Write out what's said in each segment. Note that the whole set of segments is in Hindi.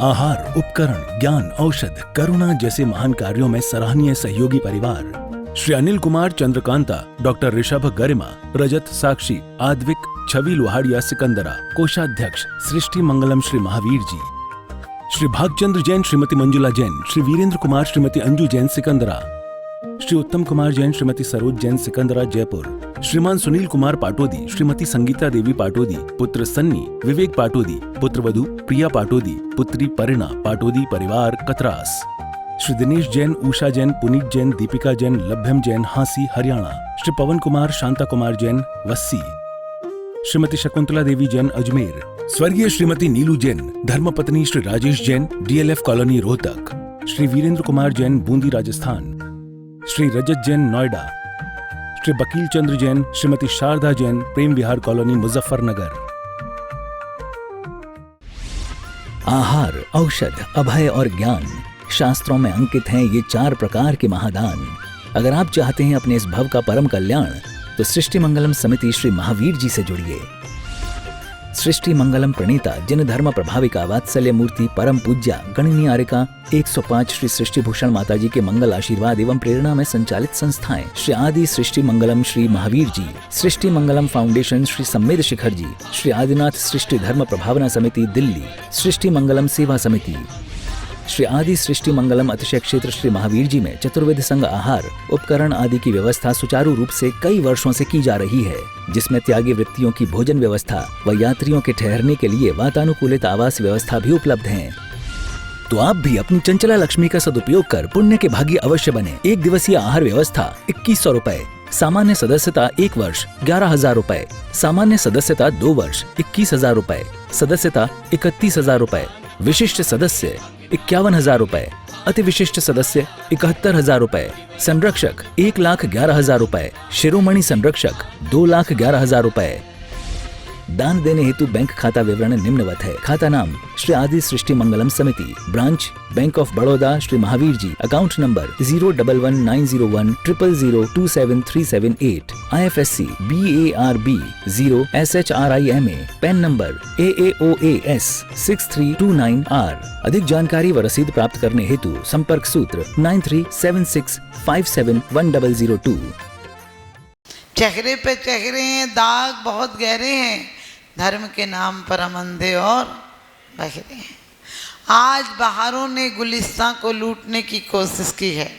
आहार, उपकरण, ज्ञान, औषध, करुणा जैसे महान कार्यों में सराहनीय सहयोगी परिवार श्री अनिल कुमार चंद्रकांता, डॉक्टर ऋषभ गरिमा, रजत साक्षी, आद्विक, छवि लोहाड़िया सिकंदरा, कोषाध्यक्ष सृष्टि मंगलम श्री महावीर जी, श्री भागचंद्र जैन, श्रीमती मंजुला जैन, श्री वीरेंद्र कुमार, श्रीमती अंजू जैन सिकंदरा, श्री उत्तम कुमार जैन, श्रीमती सरोज जैन सिकंदरा जयपुर, श्रीमान सुनील कुमार पाटोदी, श्रीमती संगीता देवी पाटोदी, पुत्र सन्नी, विवेक पाटोदी, पुत्रवधू प्रिया पाटोदी, पुत्री परिणा पाटोदी परिवार कतरास, श्री दिनेश जैन, उषा जैन, पुनीत जैन, दीपिका जैन, लभ्यम जैन हांसी हरियाणा, श्री पवन कुमार, शांता कुमार जैन वस्सी, श्रीमती शकुंतला देवी जैन अजमेर, स्वर्गीय श्रीमती नीलू जैन, धर्मपत्नी श्री राजेश जैन, डीएलएफ कॉलोनी रोहतक, श्री वीरेंद्र कुमार जैन बूंदी राजस्थान, श्री रजत जैन नोएडा, श्री बकील चंद्र जैन, श्रीमती शारदा जैन, प्रेम विहार कॉलोनी मुजफ्फरनगर। आहार, औषध, अभय और ज्ञान शास्त्रों में अंकित हैं ये 4 प्रकार के महादान। अगर आप चाहते हैं अपने इस भव का परम कल्याण, तो सृष्टि मंगलम समिति श्री महावीर जी से जुड़िए। सृष्टि मंगलम प्रणीता जिन धर्म प्रभाविका वात्सल्य मूर्ति परम पूज्या गणनीय आर्यका 105 श्री सृष्टि भूषण माता जी के मंगल आशीर्वाद एवं प्रेरणा में संचालित संस्थाएं श्री आदि सृष्टि मंगलम श्री महावीर जी, सृष्टि मंगलम फाउंडेशन श्री सम्मेद शिखर जी, श्री आदिनाथ सृष्टि धर्म प्रभावना समिति दिल्ली, सृष्टि मंगलम सेवा समिति, श्री आदि सृष्टि मंगलम अतिशय क्षेत्र श्री महावीर जी में चतुर्वेद संघ आहार उपकरण आदि की व्यवस्था सुचारू रूप से कई वर्षों से की जा रही है, जिसमें त्यागी वृत्तियों की भोजन व्यवस्था व यात्रियों के ठहरने के लिए वातानुकूलित आवास व्यवस्था भी उपलब्ध है। तो आप भी अपनी चंचला लक्ष्मी का सदुपयोग कर पुण्य के भागी अवश्य बने। 1 दिवसीय आहार व्यवस्था 2100 रुपए, सामान्य सदस्यता 1 वर्ष 11,000 रुपए, सामान्य सदस्यता 2 वर्ष 21,000 रुपए, सदस्यता 31,000 रुपए, विशिष्ट सदस्य 51,000 रुपए, अति विशिष्ट सदस्य 71,000 रुपए, संरक्षक 1,11,000 रुपए, शिरोमणि संरक्षक 2,11,000 रुपए। दान देने हेतु बैंक खाता विवरण निम्नवत है। खाता नाम श्री आदि Srishti Mangalam Samiti, branch Bank of Baroda Shri Mahavir ji, account number 0119010027378, IFSC BARB 0 SHRIMA, PAN number AAOAS 6329R। अधिक जानकारी व रसीद प्राप्त करने हेतु संपर्क सूत्र 9376571002। चेहरे पे चेहरे हैं, दाग बहुत गहरे हैं, धर्म के नाम पर हम अंधे और बहरे हैं। आज बहारों ने गुलिस्तां को लूटने की कोशिश की है,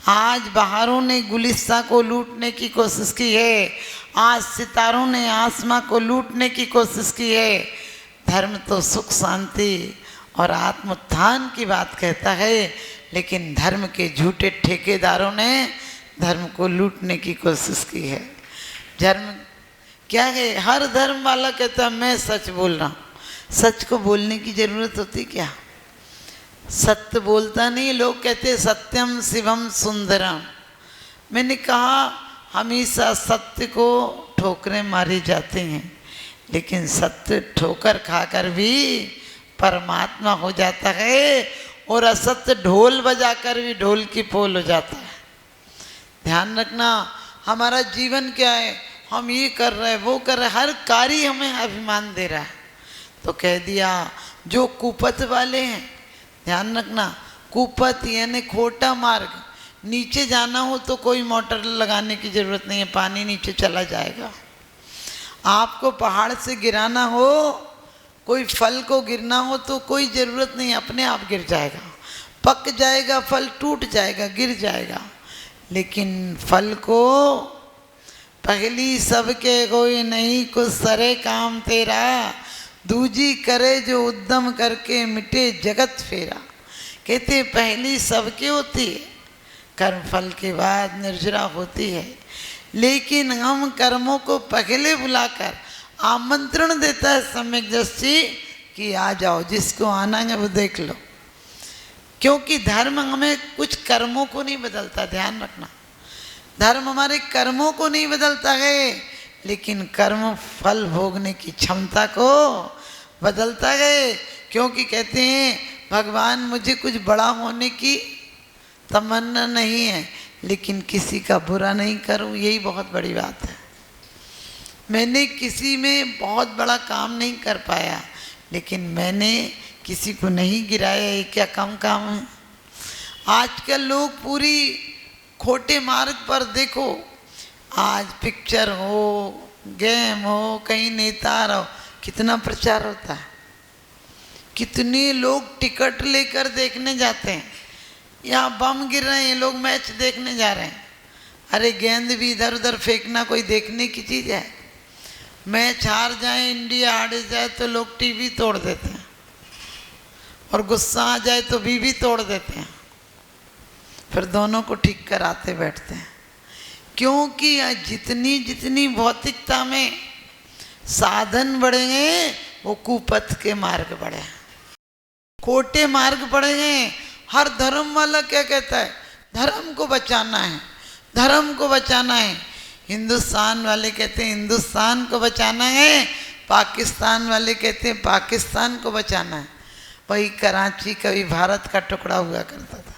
आज बहारों ने गुलिस्तां को लूटने की कोशिश की है, आज सितारों ने आसमां को लूटने की कोशिश की है। धर्म तो सुख शांति और आत्मोत्थान की बात कहता है, लेकिन धर्म के झूठे ठेकेदारों ने धर्म को लूटने की कोशिश की है। धर्म क्या है? हर धर्म वाला कहता है मैं सच बोल रहा हूँ। सच को बोलने की जरूरत होती क्या? सत्य बोलता नहीं, लोग कहते सत्यम शिवम सुंदरम। मैंने कहा हमेशा सत्य को ठोकरें मारी जाते हैं, लेकिन सत्य ठोकर खाकर भी परमात्मा हो जाता है, और असत्य ढोल बजाकर भी ढोल की पोल हो जाता है। ध्यान रखना, हमारा जीवन क्या है? हम ये कर रहे हैं, वो कर रहे हैं, हर कार्य हमें अभिमान दे रहा है। तो कह दिया जो कुपथ वाले हैं, ध्यान रखना, कुपथ यानी खोटा मार्ग, नीचे जाना हो तो कोई मोटर लगाने की ज़रूरत नहीं है, पानी नीचे चला जाएगा। आपको पहाड़ से गिराना हो, कोई फल को गिरना हो तो कोई ज़रूरत नहीं, अपने आप गिर जाएगा, पक जाएगा, फल टूट जाएगा, गिर जाएगा। लेकिन फल को पहली सबके कोई नहीं, कुछ सरे काम तेरा, दूजी करे जो उद्यम करके मिटे जगत फेरा। कहते पहली सबके होती है, कर्म फल के बाद निर्जरा होती है, लेकिन हम कर्मों को पहले बुलाकर आमंत्रण देता है सम्यक दृष्टि कि आ जाओ, जिसको आना है वो देख लो। क्योंकि धर्म हमें कुछ कर्मों को नहीं बदलता, ध्यान रखना, धर्म हमारे कर्मों को नहीं बदलता है, लेकिन कर्म फल भोगने की क्षमता को बदलता है। क्योंकि कहते हैं भगवान मुझे कुछ बड़ा होने की तमन्ना नहीं है, लेकिन किसी का बुरा नहीं करूं, यही बहुत बड़ी बात है। मैंने किसी में बहुत बड़ा काम नहीं कर पाया, लेकिन मैंने किसी को नहीं गिराया, ये क्या कम काम है। आजकल लोग पूरी खोटे मार्ग पर देखो, आज पिक्चर हो, गेम हो, कहीं नेता रहो, कितना प्रचार होता है, कितने लोग टिकट लेकर देखने जाते हैं। यहाँ बम गिर रहे हैं, ये लोग मैच देखने जा रहे हैं। अरे गेंद भी इधर उधर फेंकना कोई देखने की चीज़ है? मैच हार जाए, इंडिया हार जाए तो लोग टीवी तोड़ देते हैं, और गुस्सा आ जाए तो बीवी तोड़ देते हैं, फिर दोनों को ठीक कराते बैठते हैं। क्योंकि जितनी जितनी भौतिकता में साधन बढ़ेंगे वो कुपथ के मार्ग बढ़े, खोटे मार्ग बढ़ेंगे। हर धर्म वाला क्या कहता है? धर्म को बचाना है, धर्म को बचाना है। हिंदुस्तान वाले कहते हैं हिंदुस्तान को बचाना है, पाकिस्तान वाले कहते हैं पाकिस्तान को बचाना है। वही कराची कभी भारत का टुकड़ा हुआ करता था,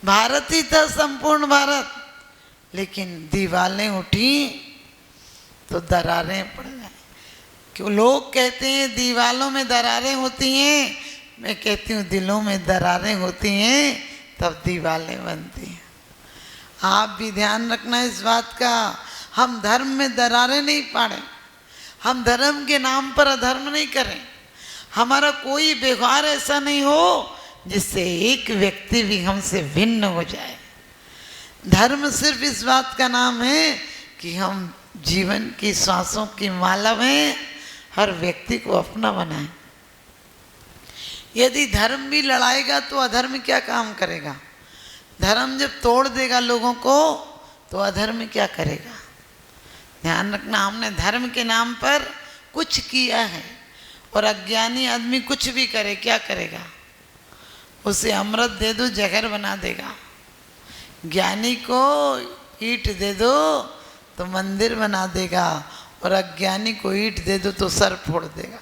भारत ही था संपूर्ण भारत, लेकिन दीवारें उठी तो दरारें पड़ गए। क्यों लोग कहते हैं दीवालों में दरारें होती हैं, मैं कहती हूँ दिलों में दरारें होती हैं तब दीवारें बनती हैं। आप भी ध्यान रखना इस बात का, हम धर्म में दरारें नहीं पाड़ें, हम धर्म के नाम पर अधर्म नहीं करें, हमारा कोई व्यवहार ऐसा नहीं हो जिससे एक व्यक्ति भी हमसे भिन्न हो जाए। धर्म सिर्फ इस बात का नाम है कि हम जीवन की सांसों की माला में हर व्यक्ति को अपना बनाएं। यदि धर्म भी लड़ाएगा तो अधर्म क्या काम करेगा? धर्म जब तोड़ देगा लोगों को तो अधर्म क्या करेगा? ध्यान रखना, हमने धर्म के नाम पर कुछ किया है, और अज्ञानी आदमी कुछ भी करे क्या करेगा? उसे अमृत दे दो जहर बना देगा, ज्ञानी को ईंट दे दो तो मंदिर बना देगा, और अज्ञानी को ईंट दे दो तो सर फोड़ देगा।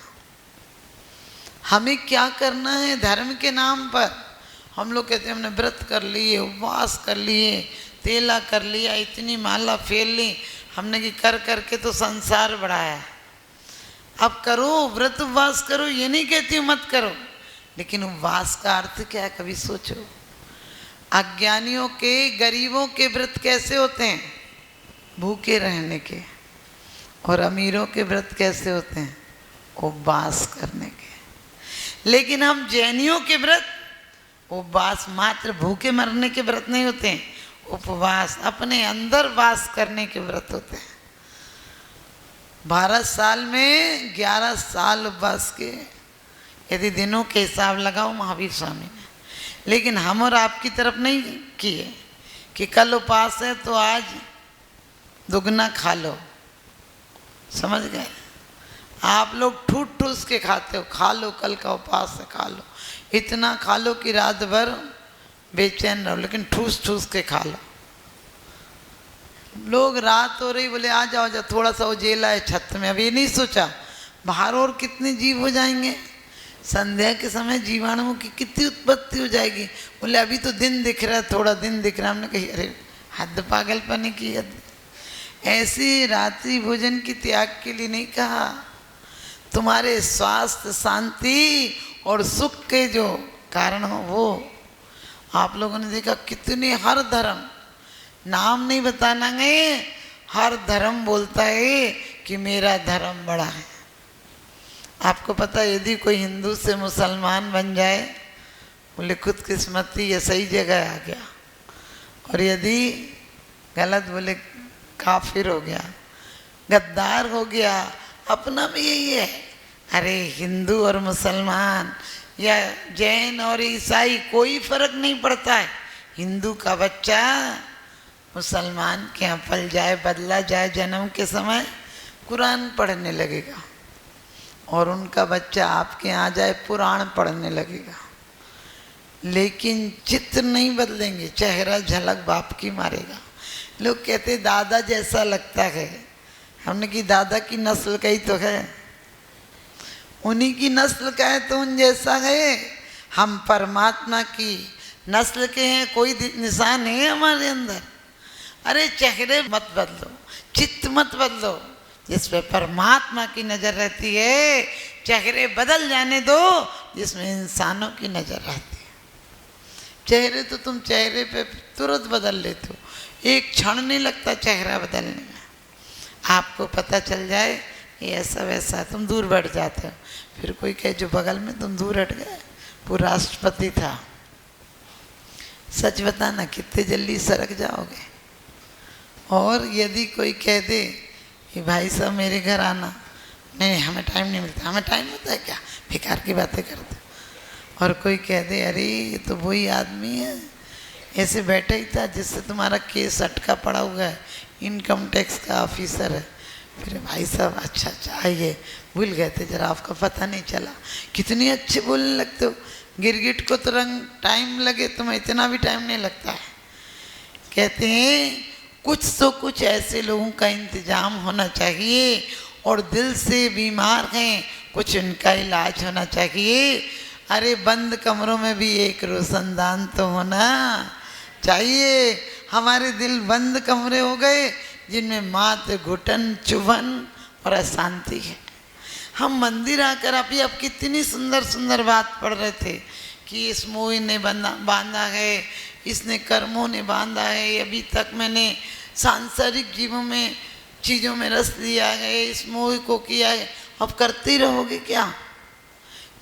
हमें क्या करना है? धर्म के नाम पर हम लोग कहते हैं हमने व्रत कर लिए, उपवास कर लिए, तेला कर लिया, इतनी माला फेर ली हमने कि कर करके तो संसार बढ़ाया। अब करो, व्रत उपवास करो, ये नहीं कहती हूँ मत करो, लेकिन उपवास का अर्थ क्या है कभी सोचो। अज्ञानियों के, गरीबों के व्रत कैसे होते हैं? भूखे रहने के। और अमीरों के व्रत कैसे होते हैं? उपवास करने के। लेकिन हम जैनियों के व्रत उपवास, मात्र भूखे मरने के व्रत नहीं होते हैं, उपवास अपने अंदर वास करने के व्रत होते हैं। 12 साल में 11 साल उपवास के, यदि दिनों के हिसाब लगाओ महावीर स्वामी ने। लेकिन हम और आपकी तरफ नहीं किए कि कल उपवास है तो आज दुगना खा लो, समझ गए? आप लोग ठूस ठूस के खाते हो, खा लो, कल का उपवास है खा लो, इतना खा लो कि रात भर बेचैन रहो, लेकिन ठूस ठूस के खा लो। लोग रात हो रही बोले आ जाओ जा, थोड़ा सा उजेला है छत में, अब ये नहीं सोचा बाहर और कितने जीव हो जाएंगे, संध्या के समय जीवाणुओं की कितनी उत्पत्ति हो जाएगी। बोले अभी तो दिन दिख रहा है, थोड़ा दिन दिख रहा है। हमने कही अरे हद पागलपने की हद, ऐसी रात्रि भोजन की त्याग के लिए नहीं कहा, तुम्हारे स्वास्थ्य, शांति और सुख के जो कारण हो वो। आप लोगों ने देखा कितने, हर धर्म, नाम नहीं बताना गए, हर धर्म बोलता है कि मेरा धर्म बड़ा है। आपको पता है यदि कोई हिंदू से मुसलमान बन जाए, बोले खुदकिस्मती, ये सही जगह आ गया, और यदि गलत बोले काफिर हो गया, गद्दार हो गया। अपना भी यही है, अरे हिंदू और मुसलमान या जैन और ईसाई कोई फर्क नहीं पड़ता है। हिंदू का बच्चा मुसलमान के यहाँ पल जाए, बदला जाए, जन्म के समय कुरान पढ़ने लगेगा, और उनका बच्चा आपके यहाँ आ जाए पुराण पढ़ने लगेगा, लेकिन चित्र नहीं बदलेंगे, चेहरा झलक बाप की मारेगा। लोग कहते दादा जैसा लगता है, हमने की दादा की नस्ल का ही तो है, उन्हीं की नस्ल का है तो उन जैसा है। हम परमात्मा की नस्ल के हैं, कोई निशान है हमारे अंदर। अरे चेहरे मत बदलो, चित्त मत बदलो, जिस पे परमात्मा की नजर रहती है, चेहरे बदल जाने दो, जिसमें इंसानों की नज़र आती है। चेहरे तो तुम चेहरे पे तुरंत बदल लेते हो, एक क्षण नहीं लगता चेहरा बदलने में। आपको पता चल जाए ये ऐसा वैसा है, तुम दूर बढ़ जाते हो। फिर कोई कहे जो बगल में तुम दूर हट गए, वो राष्ट्रपति था। सच बताना कितने जल्दी सरक जाओगे। और यदि कोई कह दे कि भाई साहब मेरे घर आना, नहीं हमें टाइम नहीं मिलता, हमें टाइम होता है क्या, बेकार की बातें करते। और कोई कह दे अरे ये तो वही आदमी है, ऐसे बैठा ही था जिससे तुम्हारा केस अटका पड़ा हुआ है, इनकम टैक्स का ऑफिसर है। फिर भाई साहब अच्छा अच्छा आइए, भूल गए थे जरा, आपका पता नहीं चला। कितनी अच्छे बोलने लगते हो, गिरगिट को तो रंग टाइम लगे, तुम्हें इतना भी टाइम नहीं लगता है। कहते हैं कुछ तो कुछ ऐसे लोगों का इंतजाम होना चाहिए, और दिल से बीमार हैं कुछ उनका इलाज होना चाहिए। अरे बंद कमरों में भी एक रोशनदान तो होना चाहिए। हमारे दिल बंद कमरे हो गए जिनमें मात्र घुटन चुभन और अशांति है। हम मंदिर आकर अभी अब कितनी सुंदर सुंदर बात पढ़ रहे थे कि इस मोह ने बांधा है, इसने कर्मों ने बांधा है, अभी तक मैंने सांसारिक जीवों में चीज़ों में रस लिया है, इस मोह को किया है। अब करते ही रहोगे क्या?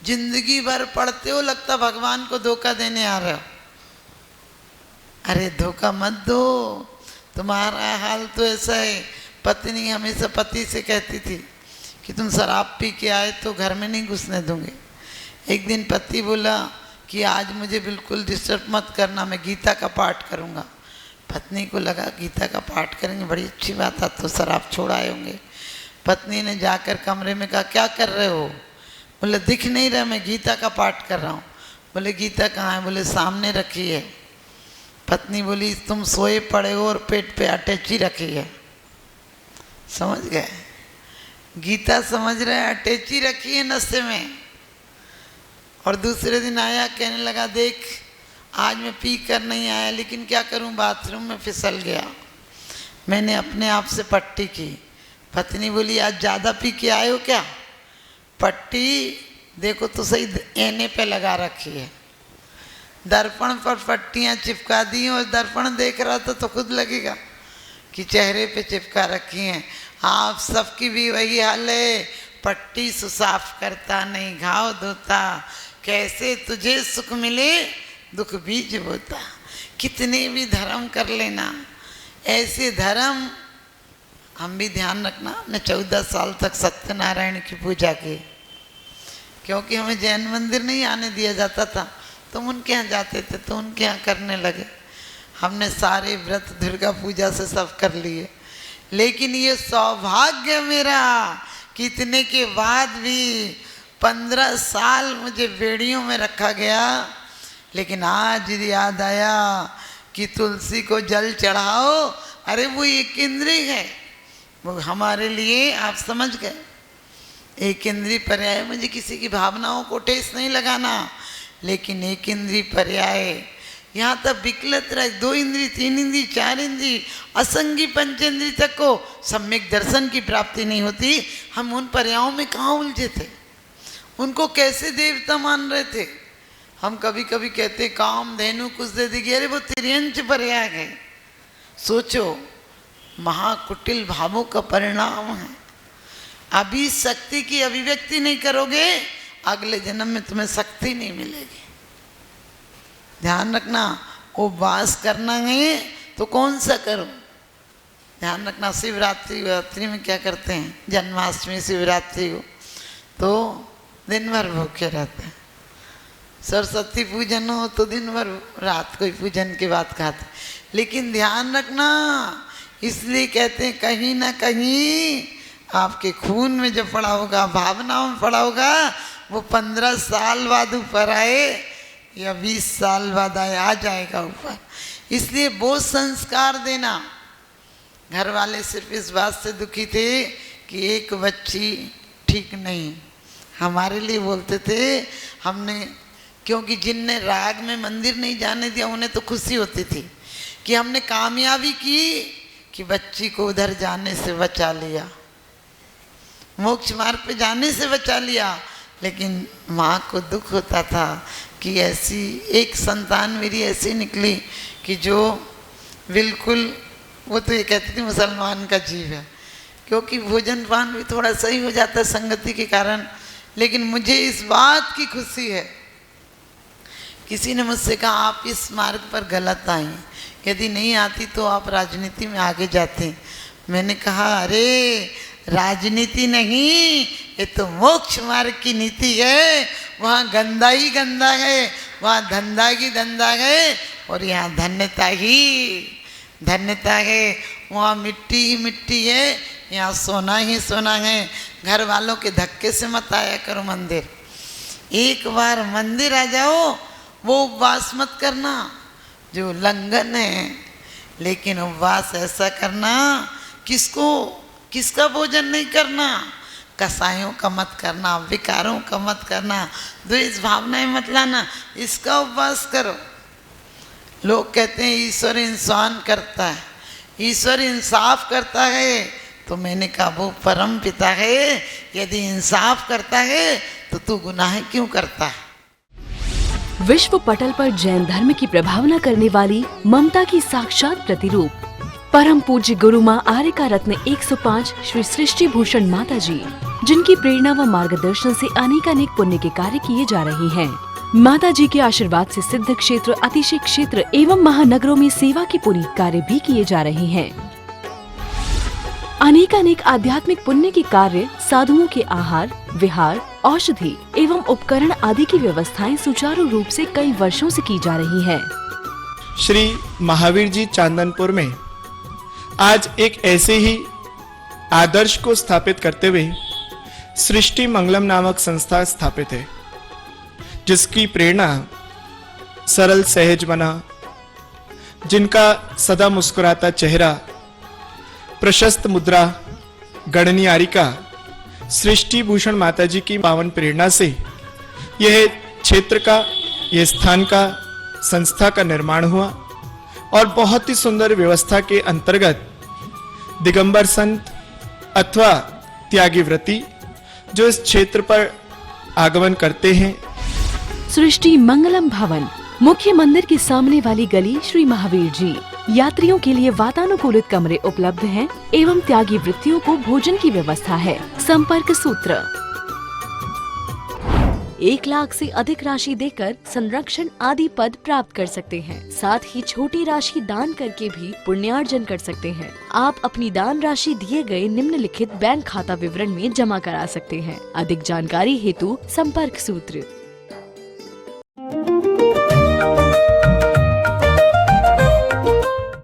जिंदगी भर पढ़ते हो, लगता भगवान को धोखा देने आ रहे हो। अरे धोखा मत दो, तुम्हारा हाल तो ऐसा है। पत्नी हमेशा पति से कहती थी कि तुम शराब पी के आए तो घर में नहीं घुसने दूंगे। एक दिन पति बोला कि आज मुझे बिल्कुल डिस्टर्ब मत करना, मैं गीता का पाठ करूंगा। पत्नी को लगा गीता का पाठ करेंगे, बड़ी अच्छी बात है, तो शराब छोड़ आए होंगे। पत्नी ने जाकर कमरे में कहा क्या कर रहे हो? बोले दिख नहीं रहा, मैं गीता का पाठ कर रहा हूँ। बोले गीता कहाँ है? बोले सामने रखी है। पत्नी बोली तुम सोए पड़े हो और पेट पे अटैची रखी है। समझ गए? गीता समझ रहे, अटैची रखी है नशे में। और दूसरे दिन आया, कहने लगा देख आज मैं पी कर नहीं आया, लेकिन क्या करूं, बाथरूम में फिसल गया, मैंने अपने आप से पट्टी की। पत्नी बोली आज ज़्यादा पी के आए हो क्या? पट्टी देखो तो सही, एने पे लगा रखी है। दर्पण पर पट्टियाँ चिपका दी और दर्पण देख रहा था तो खुद लगेगा कि चेहरे पे चिपका रखी हैं। आप सबकी भी वही हाल है, पट्टी सुसाफ करता नहीं घाव धोता, कैसे तुझे सुख मिले दुख बीज बोता। कितने भी धर्म कर लेना, ऐसे धर्म हम भी ध्यान रखना। हमने 14 साल तक सत्यनारायण की पूजा की, क्योंकि हमें जैन मंदिर नहीं आने दिया जाता था, तो उनके यहाँ जाते थे तो उनके यहाँ करने लगे। हमने सारे व्रत दुर्गा पूजा से सब कर लिए, लेकिन ये सौभाग्य मेरा कि इतने के बाद भी 15 साल मुझे बेड़ियों में रखा गया, लेकिन आज याद आया कि तुलसी को जल चढ़ाओ। अरे वो एक इंद्रिय है, वो हमारे लिए आप समझ गए, एक इंद्रिय पर्याय। मुझे किसी की भावनाओं को ठेस नहीं लगाना, लेकिन एक इंद्रिय पर्याय यहाँ तक विकलत रहे, 2 इंद्रिय 3 इंद्रिय 4 इंद्रिय असंगी पंचेंद्रिय तक को सम्यक दर्शन की प्राप्ति नहीं होती। हम उन पर्यायों में कहाँ उलझे थे, उनको कैसे देवता मान रहे थे। हम कभी कभी कहते काम धेनु कुछ दे देगी, अरे वो तिर्यंच पर्याय है। सोचो महाकुटिल भावों का परिणाम है। अभी शक्ति की अभिव्यक्ति नहीं करोगे, अगले जन्म में तुम्हें शक्ति नहीं मिलेगी। ध्यान रखना, उपवास करना है तो कौन सा करो। ध्यान रखना, शिवरात्रि में क्या करते हैं, जन्माष्टमी शिवरात्रि को तो दिन भर भूखे रहते हैं। सरस्वती पूजन हो तो दिन भर रात को पूजन के बाद खाते। लेकिन ध्यान रखना, इसलिए कहते हैं कहीं ना कहीं आपके खून में जो पड़ा होगा, भावनाओं में पड़ा होगा, वो 15 साल बाद ऊपर आए या 20 साल बाद आ जाएगा ऊपर। इसलिए वो संस्कार देना। घर वाले सिर्फ इस बात से दुखी थे कि एक बच्ची ठीक नहीं, हमारे लिए बोलते थे। हमने, क्योंकि जिनने राग में मंदिर नहीं जाने दिया उन्हें तो खुशी होती थी कि हमने कामयाबी की कि बच्ची को उधर जाने से बचा लिया, मोक्ष मार्ग पे जाने से बचा लिया। लेकिन माँ को दुख होता था कि ऐसी एक संतान मेरी ऐसी निकली कि जो बिल्कुल, वो तो ये कहती थी मुसलमान का जीव है, क्योंकि भोजन पान भी थोड़ा सही हो जाता है संगति के कारण। लेकिन मुझे इस बात की खुशी है, किसी ने मुझसे कहा आप इस मार्ग पर गलत आई, यदि नहीं आती तो आप राजनीति में आगे जाते। मैंने कहा अरे राजनीति नहीं, ये तो मोक्ष मार्ग की नीति है। वहाँ गंदा ही गंदा है, वहाँ धंधा ही धंधा है, और यहाँ धन्यता ही धन्यता है। वहाँ मिट्टी ही मिट्टी है, यहाँ सोना ही सोना है। घर वालों के धक्के से मत आया करो मंदिर। एक बार मंदिर आ जाओ, वो उपवास मत करना जो उल्लंघन है, लेकिन उपवास ऐसा करना किसका भोजन नहीं करना, कसायों का मत करना, विकारों का मत करना, द्वेष भावनाएं मत लाना, इसका उपवास करो। लोग कहते हैं ईश्वर इंसान करता है, ईश्वर इंसाफ करता है, तो मैंने कहा वो परम पिता है, यदि इंसाफ करता है तो तू गुनाह क्यों करता है। विश्व पटल पर जैन धर्म की प्रभावना करने वाली ममता की साक्षात प्रतिरूप परम पूज्य गुरु माँ आर्यका रत्न 105 श्री सृष्टि भूषण माता जी, जिनकी प्रेरणा व मार्गदर्शन से अनेकानेक पुण्य के कार्य किए जा रहे हैं। माता जी के आशीर्वाद से सिद्ध क्षेत्र, अतिशय क्षेत्र एवं महानगरों में सेवा के पुनीत कार्य भी किए जा रहे हैं। अनेकानेक आध्यात्मिक पुण्य के कार्य, साधुओं के आहार, विहार, औषधि एवं उपकरण आदि की व्यवस्थाएं सुचारू रूप से कई वर्षों से की जा रही है। श्री महावीर जी चांदनपुर में आज एक ऐसे ही आदर्श को स्थापित करते हुए सृष्टि मंगलम नामक संस्था स्थापित है, जिसकी प्रेरणा सरल सहज बना, जिनका सदा मुस्कुराता चेहरा, प्रशस्त मुद्रा, गणनीयारिका सृष्टि भूषण माता जी की पावन प्रेरणा से यह क्षेत्र का, यह स्थान का, संस्था का निर्माण हुआ और बहुत ही सुंदर व्यवस्था के अंतर्गत दिगंबर संत अथवा त्यागी व्रती जो इस क्षेत्र पर आगमन करते हैं। सृष्टि मंगलम भवन, मुख्य मंदिर के सामने वाली गली, श्री महावीर जी। यात्रियों के लिए वातानुकूलित कमरे उपलब्ध हैं एवं त्यागी वृत्तियों को भोजन की व्यवस्था है। संपर्क सूत्र 1 लाख से अधिक राशि देकर संरक्षण आदि पद प्राप्त कर सकते हैं। साथ ही छोटी राशि दान करके भी पुण्यार्जन कर सकते हैं। आप अपनी दान राशि दिए गए निम्नलिखित बैंक खाता विवरण में जमा करा सकते हैं। अधिक जानकारी हेतु संपर्क सूत्र